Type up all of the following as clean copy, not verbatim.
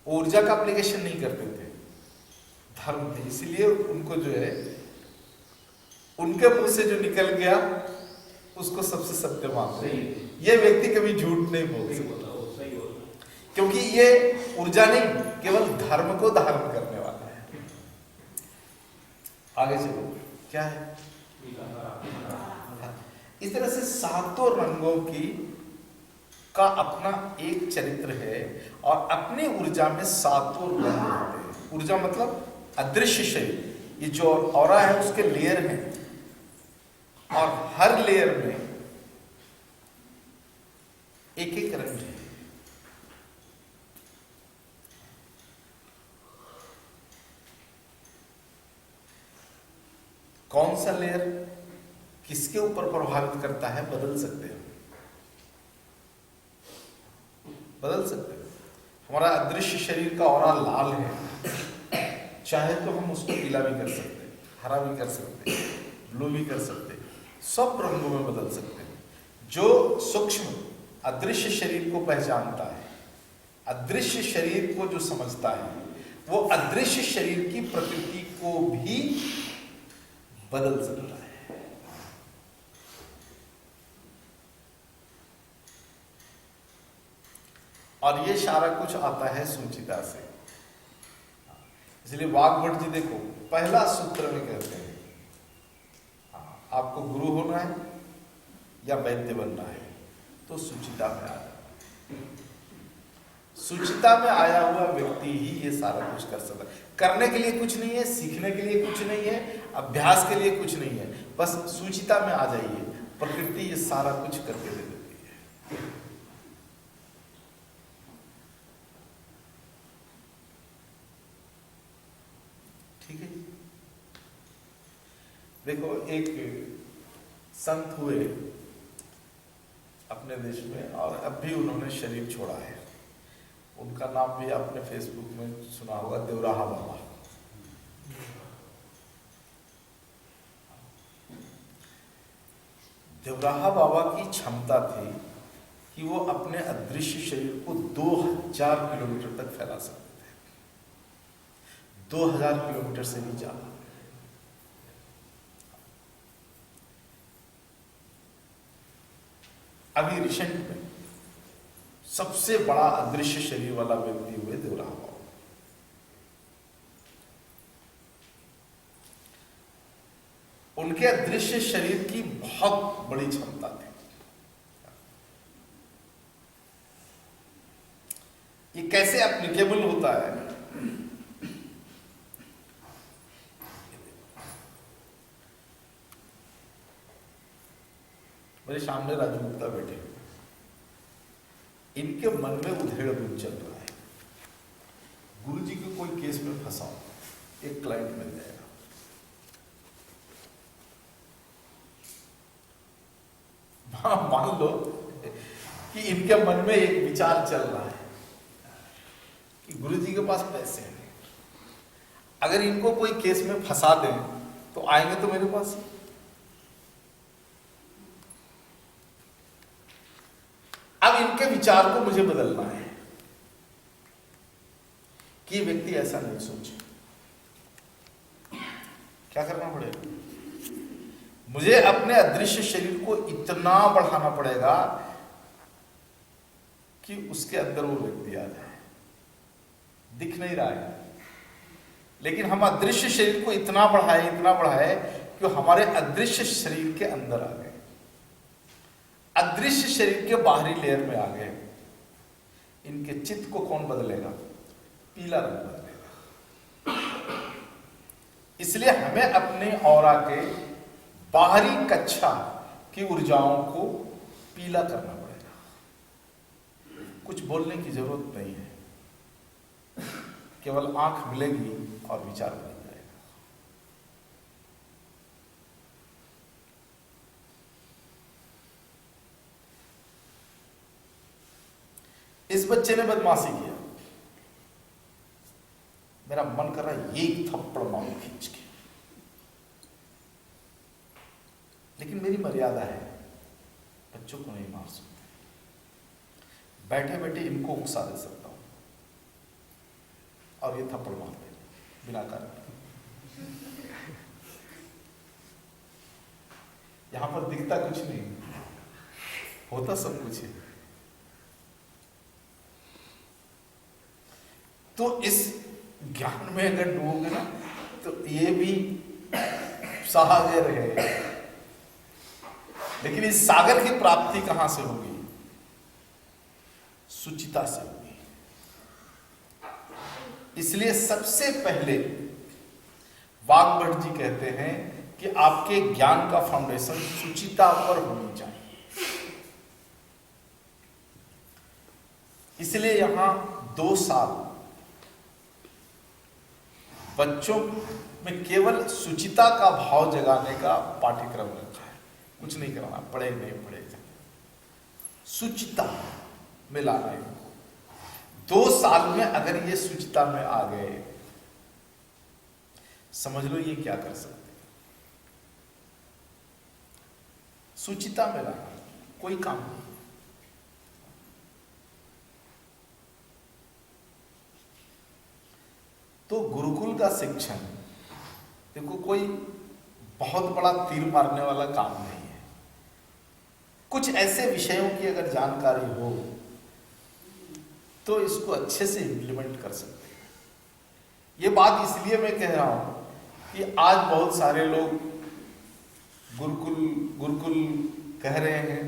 ऊर्जा का एप्लीकेशन नहीं करते थे, धर्म थे। इसलिए उनको जो है उनके मुंह से जो निकल गया उसको सबसे सत्य मानते हैं। ये व्यक्ति कभी झूठ नहीं बोल सकता, क्योंकि ये ऊर्जा नहीं, केवल धर्म को धारण करने वाला है। आगे चलो, क्या है? इस तरह से सातों रंगों की का अपना एक चरित्र है और अपनी ऊर्जा में सातों रंग होते हैं। ऊर्जा मतलब अदृश्य शरीर, ये जो ऑरा है उसके लेयर हैं और हर लेयर में एक एक रंग है। कौन सा लेयर किसके ऊपर प्रभावित करता है बदल सकते हैं, बदल सकते हैं। हमारा अदृश्य शरीर का ऑरा लाल है, चाहे तो हम उसको पीला भी कर सकते हैं, हरा भी कर सकते हैं, ब्लू भी कर सकते हैं, सब रंगों में बदल सकते हैं। जो सूक्ष्म अदृश्य शरीर को पहचानता है, अदृश्य शरीर को जो समझता है, वो अदृश्य शरीर की प्रकृति को भी बदल सकता है। और ये सारा कुछ आता है सुचिता से। इसलिए वाग्भट जी देखो पहला सूत्र में कहते हैं आपको गुरु होना है या वैद्य बनना है तो सुचिता में आ जाओ। सुचिता में आया हुआ व्यक्ति ही ये सारा कुछ कर सकता है। करने के लिए कुछ नहीं है, सीखने के लिए कुछ नहीं है, अभ्यास के लिए कुछ नहीं है, बस सुचिता में आ जाइए, प्रकृति ये सारा कुछ करके दे देती है। ठीक है। देखो एक संत हुए अपने देश में और अब भी उन्होंने शरीर छोड़ा है। उनका नाम भी आपने फेसबुक में सुना होगा, देवराहा बाबा। देवराहा बाबा की क्षमता थी कि वो अपने अदृश्य शरीर को 2000 किलोमीटर तक फैला सकते थे, 2000 किलोमीटर से भी ज्यादा। अभी रिसेंट में सबसे बड़ा अदृश्य शरीर वाला व्यक्ति हुए देवराहा बाबा। उनके अदृश्य शरीर की बहुत बड़ी क्षमता थी। ये कैसे एप्लीकेबल होता है? मेरे सामने राजू गुप्ता बैठे, इनके मन में उधेड़-बुन चल रहा है, गुरुजी को कोई केस में फंसाओ, एक क्लाइंट मिल जाएगा। मान लो कि इनके मन में एक विचार चल रहा है कि गुरुजी के पास पैसे हैं, अगर इनको कोई केस में फंसा दें तो आएंगे तो मेरे पास। अब इनके विचार को मुझे बदलना है कि ये व्यक्ति ऐसा नहीं सोचे। क्या करना पड़ेगा? मुझे अपने अदृश्य शरीर को इतना बढ़ाना पड़ेगा कि उसके अंदर वो व्यक्ति आ जाए। दिख नहीं रहा है, लेकिन हम अदृश्य शरीर को इतना बढ़ाए कि हमारे अदृश्य शरीर के अंदर आ गए, अदृश्य शरीर के बाहरी लेयर में आ गए। इनके चित्त को कौन बदलेगा? पीला रंग बदलेगा। इसलिए हमें अपने ऑरा के बाहरी कक्षा की ऊर्जाओं को पीला करना पड़ेगा। कुछ बोलने की जरूरत नहीं है, केवल आंख मिलेगी और विचार बन जाएगा। इस बच्चे ने बदमाशी किया, मेरा मन कर रहा है एक थप्पड़ मारूं खींच के, लेकिन मेरी मर्यादा है, बच्चों को नहीं मार सकता। बैठे बैठे इनको उकसा दे सकता हूं, और ये थप्पड़ मारते बिना कारण। यहां पर दिखता कुछ नहीं, होता सब कुछ है। तो इस ज्ञान में अगर डूबोगे ना तो ये भी सागर है, लेकिन इस सागर की प्राप्ति कहां से होगी? सुचिता से होगी। इसलिए सबसे पहले वाग्भट जी कहते हैं कि आपके ज्ञान का फाउंडेशन सुचिता पर होनी चाहिए। इसलिए यहां 2 साल बच्चों में केवल सुचिता का भाव जगाने का पाठ्यक्रम रखा है। कुछ नहीं कराना, पढ़े नहीं पढ़े, सुचिता में लाना है। 2 साल में अगर ये सुचिता में आ गए, समझ लो ये क्या कर सकते। सुचिता में लाना कोई काम नहीं। तो गुरुकुल का शिक्षण देखो कोई बहुत बड़ा तीर मारने वाला काम नहीं है। कुछ ऐसे विषयों की अगर जानकारी हो तो इसको अच्छे से इम्प्लीमेंट कर सकते हैं। ये बात इसलिए मैं कह रहा हूं कि आज बहुत सारे लोग गुरुकुल गुरुकुल कह रहे हैं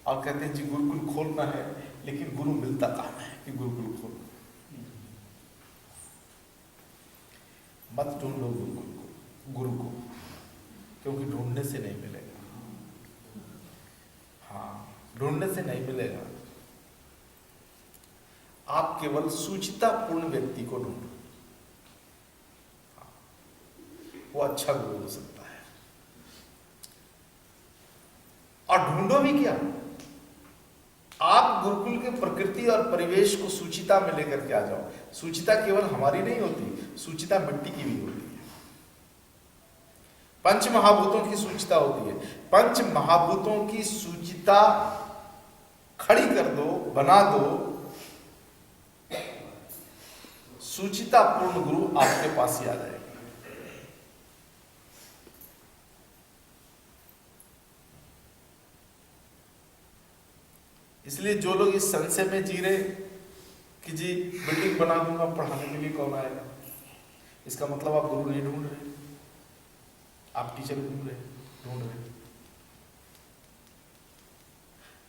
और कहते हैं जी गुरुकुल खोलना है, लेकिन गुरु मिलता कहां है कि गुरुकुल खोलना। मत ढूंढो गुरु को, क्योंकि ढूंढने से नहीं मिलेगा। हाँ, ढूंढने से नहीं मिलेगा। आप केवल सुचितापूर्ण व्यक्ति को ढूंढो, वो अच्छा गुरु हो सकता है। और ढूंढो भी क्या, आप गुरुकुल के प्रकृति और परिवेश को सुचिता में लेकर के आ जाओ। सुचिता केवल हमारी नहीं होती, सुचिता मिट्टी की भी होती है। पंच महाभूतों की सुचिता होती है। पंच महाभूतों की सुचिता खड़ी कर दो, बना दो, सुचिता पूर्ण गुरु आपके पास ही आ जाएगा। इसलिए जो लोग इस संशय में जी रहे कि जी बिल्डिंग बना दूंगा, पढ़ाने के लिए कौन आएगा, इसका मतलब आप गुरु नहीं ढूंढ रहे, आप टीचर ढूंढ रहे।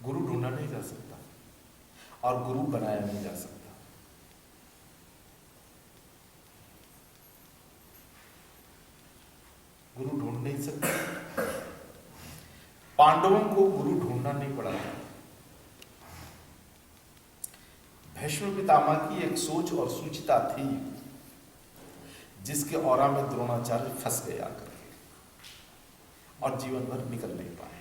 गुरु ढूंढा नहीं जा सकता और गुरु बनाया नहीं जा सकता। गुरु ढूंढ नहीं सकते। पांडवों को गुरु ढूंढना नहीं पड़ा। भीष्म पितामह की एक सोच और सुचिता थी जिसके औरा में द्रोणाचार्य फंस गए आकर के और जीवन भर निकल नहीं पाए।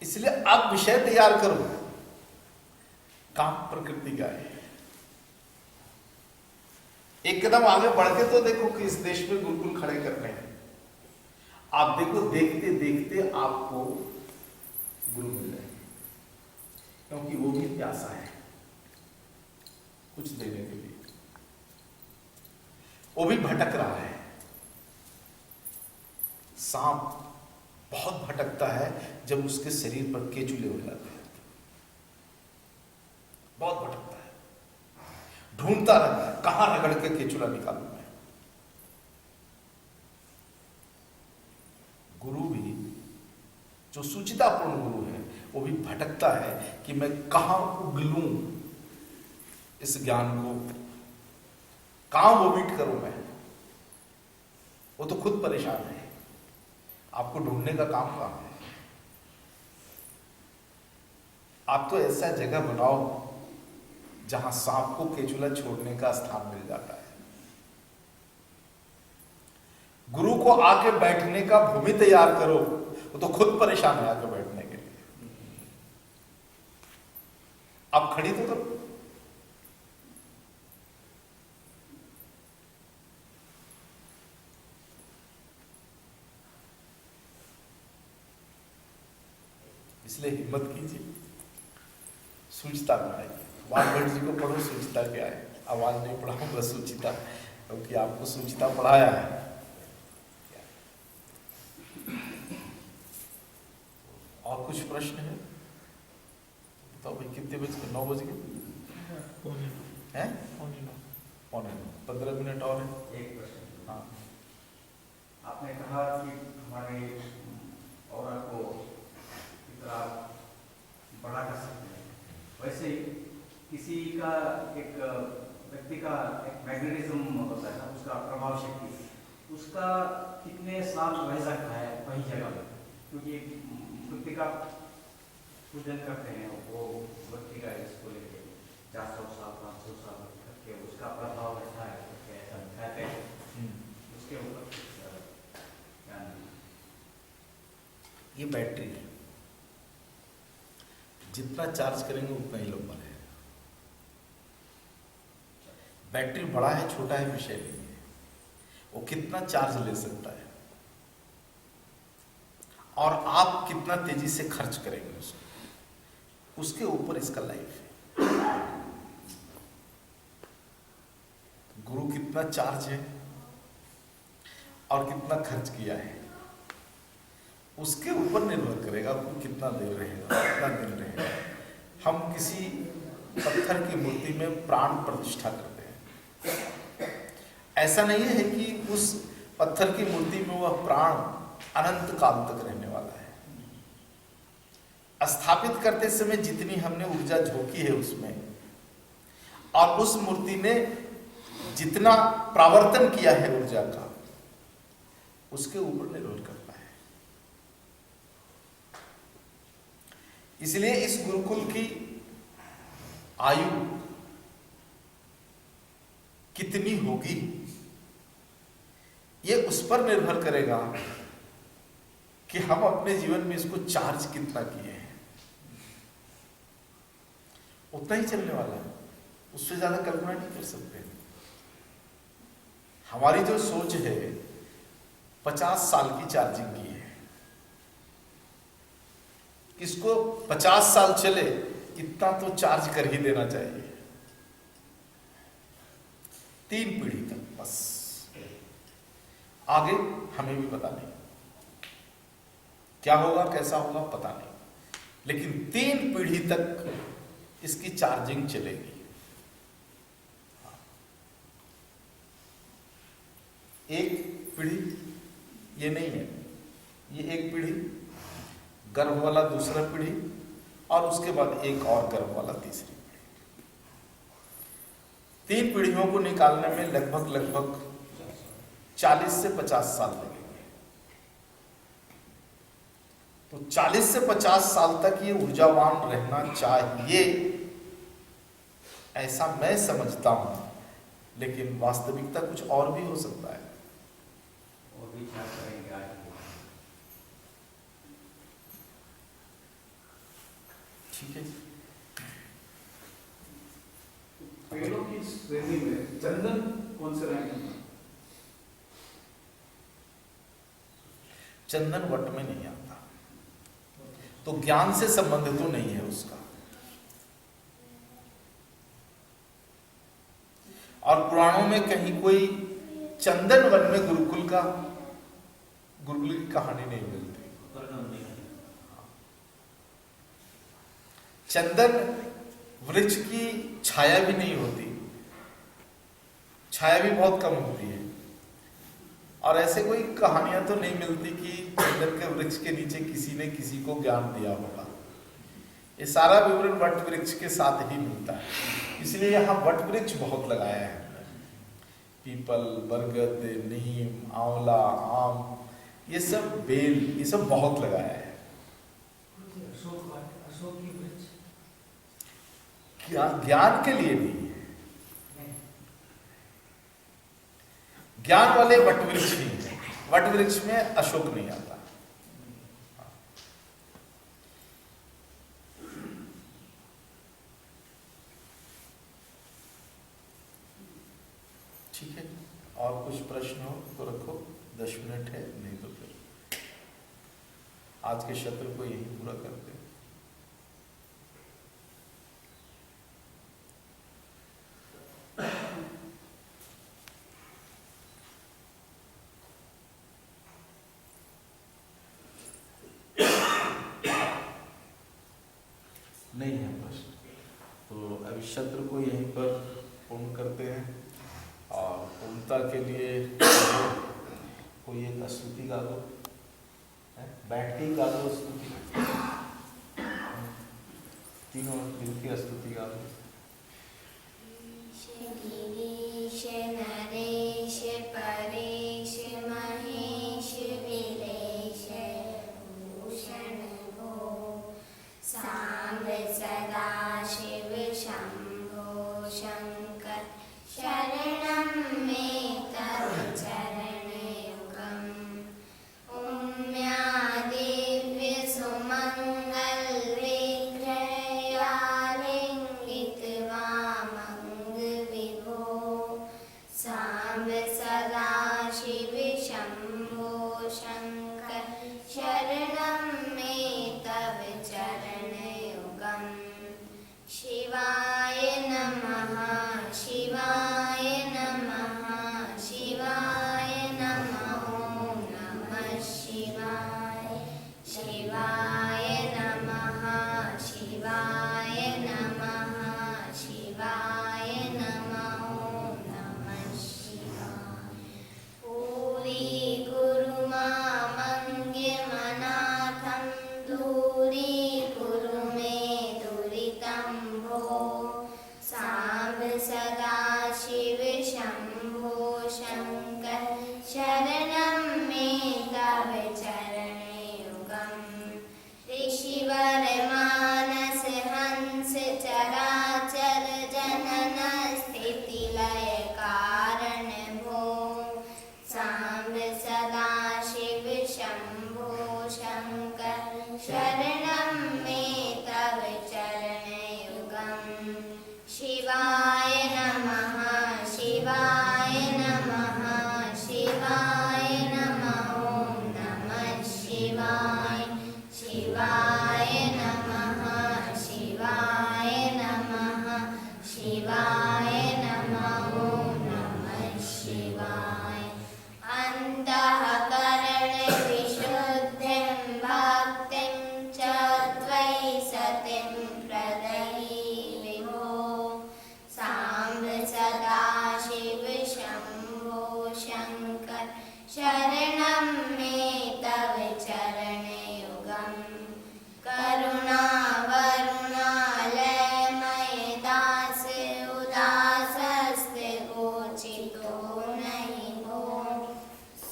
इसलिए अब विषय तैयार करो, काम प्रकृति का है। एक कदम आगे बढ़ के तो देखो कि इस देश में गुरुकुल खड़े करने हैं। आप देखो, देखते देखते आपको गुरु मिल जाए, क्योंकि वो भी प्यासा है कुछ देने के लिए। वो भी भटक रहा है। सांप बहुत भटकता है जब उसके शरीर पर केचुले हो जाते हैं, बहुत भटकता है, ढूंढता रहता है कहां रगड़ के केचुला निकालूं मैं। गुरु भी जो सुचितापूर्ण गुरु है वो भी भटकता है कि मैं कहां उगलूं इस ज्ञान को, कहां वोमिट करूं मैं। वो तो खुद परेशान है, आपको ढूंढने का काम कहां है। आप तो ऐसा जगह बनाओ जहां सांप को केचुला छोड़ने का स्थान मिल जाता है। गुरु को आके बैठने का भूमि तैयार करो, वो तो खुद परेशान है आके बैठने के लिए। आप खड़ी तो करो। इसलिए हिम्मत कीजिए, सूचता बढ़ाइए। वाल्मीकि जी को पढ़ो, सूचता क्या है। आवाज नहीं पढ़ाऊंगा सूचिता, क्योंकि आपको सूचिता पढ़ाया है। और कुछ प्रश्न है? तो भाई कितने बज गए? 9 बज गए हैं? 15 मिनट और है। एक प्रश्न। हाँ, आपने कहा कि हमारे ऑरा को इतना बड़ा कर सकते हैं, वैसे किसी का एक व्यक्ति का एक मैग्नेटिज्म होता है ना, उसका प्रभाव शक्ति, उसका कितने साल रह सकता है वही जगह में? क्योंकि व्यक्ति का पूजन करते हैं वो व्यक्ति का इसको लेके 400 साल 500 साल तक के उसका प्रभाव रहता है, ऐसा कहते हैं। उसके ऊपर क्या नहीं? ये बैटरी है, जितना चार्ज करेंगे उतना ही लंबा रहेगा। बैटरी बड़ा है छोटा है विषय नहीं है, वो कितना चार्ज ले सकता है और आप कितना तेजी से खर्च करेंगे उसको, उसके ऊपर इसका लाइफ है। गुरु कितना चार्ज है और कितना खर्च किया है, उसके ऊपर निर्भर करेगा कि कितना देर रहेगा, कितना दिन रहेगा। हम किसी पत्थर की मूर्ति में प्राण प्रतिष्ठा करते हैं, ऐसा नहीं है कि उस पत्थर की मूर्ति में वह प्राण अनंत काल तक रहने वाला है। स्थापित करते समय जितनी हमने ऊर्जा झोंकी है उसमें, और उस मूर्ति ने जितना प्रावर्तन किया है ऊर्जा का, उसके ऊपर निर्भर करता है। इसलिए इस गुरुकुल की आयु कितनी होगी ये उस पर निर्भर करेगा कि हम अपने जीवन में इसको चार्ज कितना किए हैं। उतना ही चलने वाला है, उससे ज्यादा कल्पना नहीं कर सकते। हमारी जो सोच है 50 साल की चार्जिंग की है, इसको 50 साल चले इतना तो चार्ज कर ही देना चाहिए, 3 पीढ़ी तक बस। आगे हमें भी पता नहीं क्या होगा कैसा होगा, पता नहीं, लेकिन 3 पीढ़ी तक इसकी चार्जिंग चलेगी। एक पीढ़ी ये नहीं है, ये एक पीढ़ी, गर्भ वाला दूसरा पीढ़ी, और उसके बाद एक और गर्भ वाला तीसरी पीढ़ी। 3 पीढ़ियों को निकालने में लगभग 40 से 50 साल लगेंगे। तो 40 से 50 साल तक ये ऊर्जावान रहना चाहिए, ऐसा मैं समझता हूं, लेकिन वास्तविकता कुछ और भी हो सकता है। और भी क्या करेंगे आगे? ठीक है। पेड़ों की श्रेणी में चंदन कौन से रैंक में? चंदन वट में नहीं आता, तो ज्ञान से संबंध तो नहीं है उसका। और पुराणों में कहीं कोई चंदन वन में गुरुकुल की कहानी नहीं मिलती। चंदन वृक्ष की छाया भी नहीं होती, छाया भी बहुत कम होती है, और ऐसे कोई कहानियां तो नहीं मिलती कि चंदन के वृक्ष के नीचे किसी ने किसी को ज्ञान दिया होगा। ये सारा विवरण वट वृक्ष के साथ ही मिलता है। इसलिए यहाँ वट वृक्ष बहुत लगाया है, पीपल, बरगद, नीम, आंवला, आम, ये सब बेल, ये सब बहुत लगाया है। ज्ञान के लिए नहीं है, ज्ञान वाले वट वृक्ष ही है, वट वृक्ष में अशोक नहीं आता। ठीक है, और कुछ प्रश्न हो तो रखो, 10 मिनट है, नहीं तो फिर आज के सत्र को यही पूरा करते हैं। अभी शत्रु को यहीं पर पूर्ण करते हैं और पूर्णता के लिए कोई एक स्तुति गा दो, बैठ के ही गा दो स्तुति, तीनों मिलकर स्तुति गा दो। गिरीश नरेश परेश महेश विलेश भूषण भो सांब सदा शिव शंभो शंकर शरणं मे तव चरण युगम् उम्या दिव्य सुमंगल विग्रहया लिंगित वामंग विभो सांब सदा शिव शंभो शंकर शरणं मे तव चरण युगम् शिवाय नमः शिवाय नमः शिवाय नमः ॐ नमः शिवाय शिवाय नमः शिवाय नमः शिवाय नमः ॐ नमः शिवाय पूरी गुरु मामङ्गमनाथं दूरी गुरु मे दुरितं भो सांब सदा शिव शंभो शंकर शरणं मे तव चरण युगम् ऋषिवर मानस हंस चराचर जनन स्थिति लय कारण भो सांब सदा शिव शंभो शंकर शरणं मे तव चरण युगम् शिवाय नमः शिवाय नमः शिवाय नमः ॐ नमः शिवाय शिवाय नमः शिवाय नमः शिवाय नमः ॐ नमः शिवाय अन्तःकरण विशुद्धिं भक्तिं च त्वयि सतिं प्रदहि विभो सांब सदा शिव शंभो शंकर शरणं मे तव चरण युगम् करुणा वरुणालयमय दास उदासस्ते गोचितो नहि भो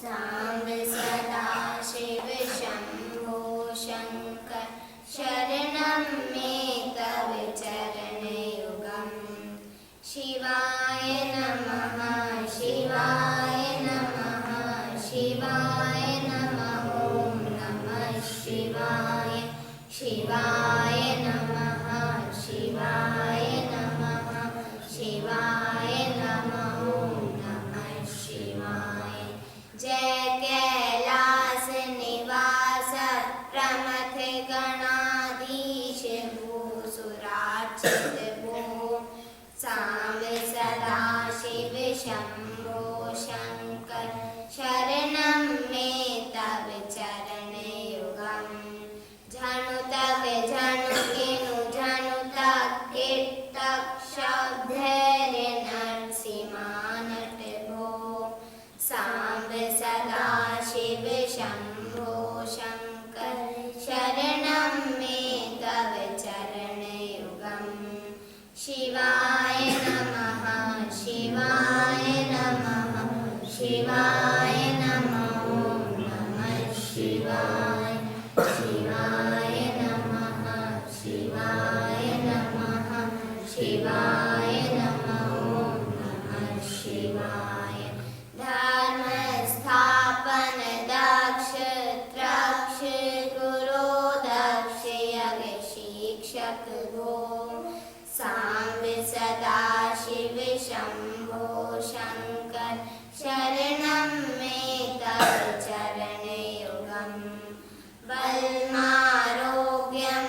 सांब सदा शिव शंभो शंकर शरणं मे तव चरण युगम् शिवाय नमः शिवाय नमः शिवाय नमः ॐ नमः शिवाय शिवाय नमः शिवाय नमः शिवाय नमः ॐ नमः शिवाय जय कैलास निवास प्रमथ गणाधीश भूसुरार्चित भो सांब सदा शिव शंभो शंकर शरणं मे तव चरण युगम् झनुतक झनुकिनु झनुतक कीटक शब्धैर्य नरसिंहानट भो सांब सदा शिव शंभो शंकर शरणं मे तव चरण युगम् शिवाय नमः शिवाय नमः शिवाय नमः ॐ नमः शिवाय शिवाय नमः शिवाय नमः शिवाय नमः ॐ नमः शिवाय धर्म स्थापन दक्ष त्रक्ष गुरो दक्ष यज्ञ शिक्षक भो सांब सदा शिव शंभो शंकर शरणं मे तव चरण युगम् बलमारोग्यं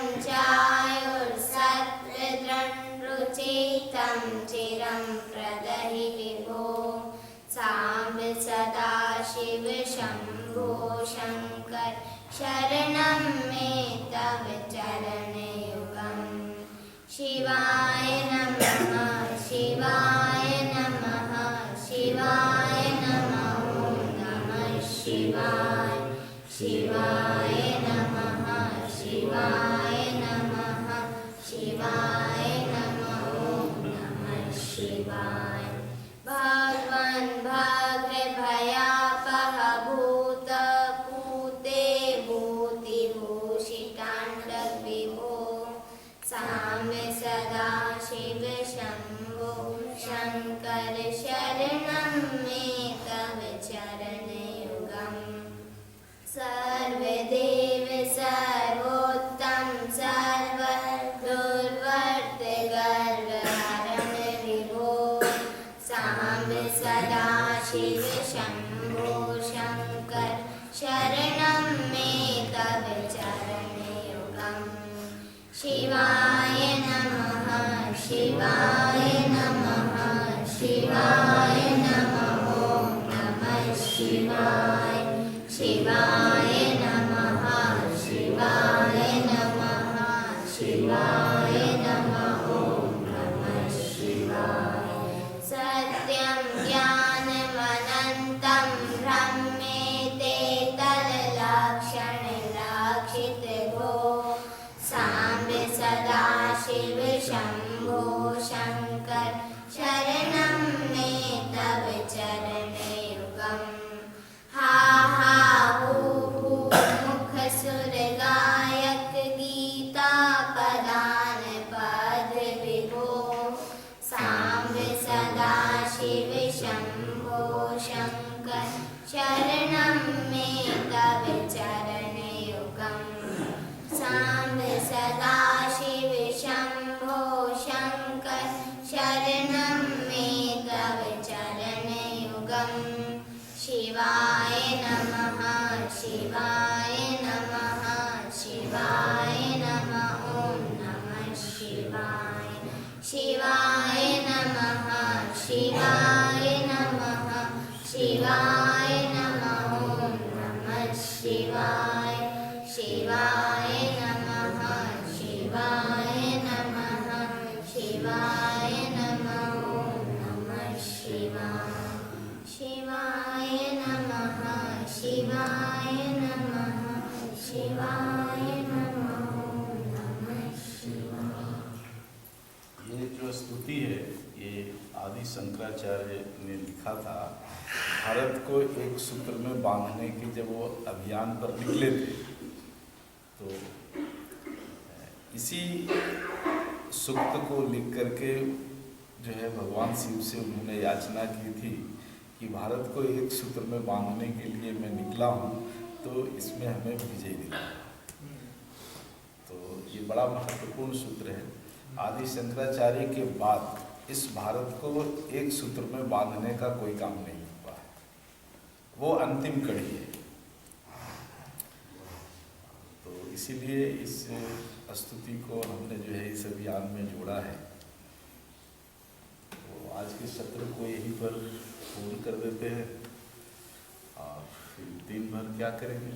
चायुर्सत्त्वदृढरुचितं चिरं प्रदहि विभो सांब सदा शिव शंभो शंकर शरणं मे तव चरण युगम् शिवाय नमः शिवाय नमः शिवाय नमः ॐ नमः शिवाय शिवाय नमः शिवाय नमः शिवाय नमः ॐ नमः शिवाय भगवन् भयभयापः भूतपूते भूतिभूषिताण्डविभो साम्ब सदा शिव शम्भो शङ्कर शरणं मे तव चरणयुगम् सर्वदेव सर्वोत्तम सर्वदुर्वर्त गर्वहरण विभो साम्ब सदा शिव शम्भो शङ्कर शरणं मे तव चरणयुगम् शिवाय नमः शिवाय नमः शिवाय नमः ॐ नमः शिवाय शिवाय नमः शिवाय नमः शिवाय नमः ॐ नमः शिवाय सत्यं ज्ञानमनन्तं ब्रह्मेते तल्लक्षणलक्षितभो साम्ब सदा शिव शम्भो शङ्कर शरणं मे तव चरणयुगम् हा हा हू हू मुखसुर गायक गीता पदान पद विभो साम्ब सदा शिव शम्भो शङ्कर शरणं मे तव चरणयुगम् साम्ब सदा शिव शम्भो शङ्कर शरणं मे तव चरणयुगम् शिवाय नमः शिवाय नमः शिवाय नमः ॐ नमः शिवाय शिवाय नमः शिवाय नमः शिवाय नमः ॐ नमः शिवाय शिवाय नमः शिवाय नमः शिवाय नमः ॐ नमः शिवाय शिवाय नमः शिवाय नमः शिवाय नमः ॐ नमः शिवाय। ये जो स्तुति है ये आदि शंकराचार्य ने लिखा था। भारत को एक सूत्र में बांधने के जब वो अभियान पर निकले थे तो इसी सूक्त को लिख करके जो है भगवान शिव से उन्होंने याचना की थी कि भारत को एक सूत्र में बांधने के लिए मैं निकला हूँ तो इसमें हमें विजय दिला। तो ये बड़ा महत्वपूर्ण सूत्र है। आदि शंकराचार्य के बाद इस भारत को एक सूत्र में बांधने का कोई काम नहीं हुआ है, वो अंतिम कड़ी है। तो इसीलिए इस स्तुति को हमने जो है इस अभियान में जोड़ा है। तो आज के सत्र को यहीं पर पूर्ण कर देते हैं और फिर दिन भर क्या करेंगे।